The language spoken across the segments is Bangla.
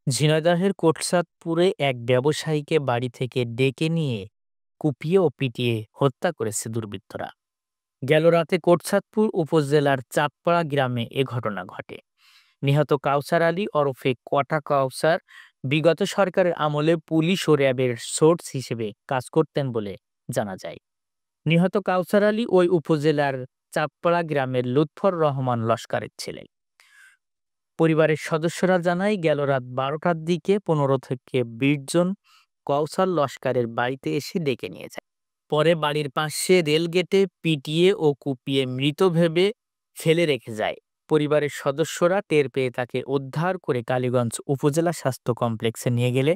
ঝিনাইদহের কোটচাঁদপুরে এক ব্যবসায়ীকে বাড়ি থেকে ডেকে নিয়ে কুপিয়ে ও পিটিয়ে হত্যা করেছে দুর্বৃত্তরা। গেল রাতে কোটচাঁদপুর উপজেলার চাঁদপাড়া গ্রামে এ ঘটনা ঘটে। নিহত কাউসার আলী ওরফে কটা কাউসার বিগত সরকারের আমলে পুলিশ ও র্যাবের সোর্স হিসেবে কাজ করতেন বলে জানা যায়। নিহত কাউসার আলী ওই উপজেলার চাঁদপাড়া গ্রামের লুৎফর রহমান লস্করের ছেলে। পরিবারের সদস্যরা জানায় গেল রাত ১২টার দিকে ১৫ থেকে ২০ জন কওসার লস্করের বাড়িতে এসে ডেকে নিয়ে যায়। পরে বাড়ির পাশে রেলগেটে পিটিয়ে ও কুপিয়ে মৃত ভেবে ফেলে রেখে যায়। পরিবারের সদস্যরা টের পেয়ে তাকে উদ্ধার করে কালীগঞ্জ উপজেলা স্বাস্থ্য কমপ্লেক্সে নিয়ে গেলে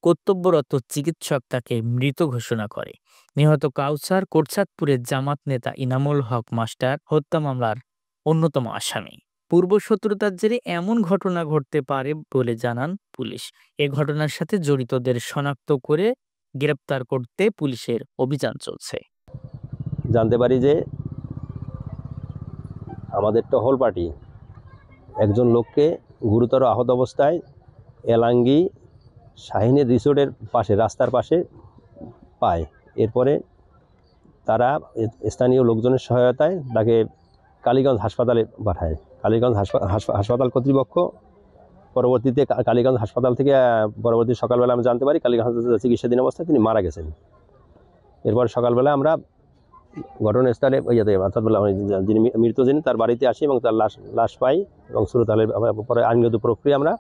কর্তব্যরত চিকিৎসক তাকে মৃত ঘোষণা করে। নিহত কাউসার কোটচাঁদপুরের জামাত নেতা ইনামুল হক মাস্টার হত্যা মামলার অন্যতম আসামি। পূর্বশত্রুতার জেরে এমন ঘটনা ঘটতে পারে বলে জানান পুলিশ। এ ঘটনার সাথে জড়িতদের শনাক্ত করে গ্রেপ্তার করতে পুলিশের অভিযান চলছে। জানতে পারি যে আমাদের টহল পার্টি একজন লোককে গুরুতর আহত অবস্থায় এলাঙ্গি শাহিনের রিসোর্টের পাশে রাস্তার পাশে পায়। এরপরে তারা স্থানীয় লোকজনের সহায়তায় তাকে কালীগঞ্জ হাসপাতালে পাঠায়। কালীগঞ্জ হাসপাতাল কর্তৃপক্ষ পরবর্তীতে কালীগঞ্জ হাসপাতাল থেকে পরবর্তী সকালবেলা আমরা জানতে পারি কালীগঞ্জ চিকিৎসাধীন অবস্থায় তিনি মারা গেছেন। এরপর সকালবেলা আমরা ঘটনাস্থলে অর্থাৎ যিনি মৃত যিনি তার বাড়িতে আসি এবং তার লাশ পাই এবং সুরতালের পরে আইনগত প্রক্রিয়া আমরা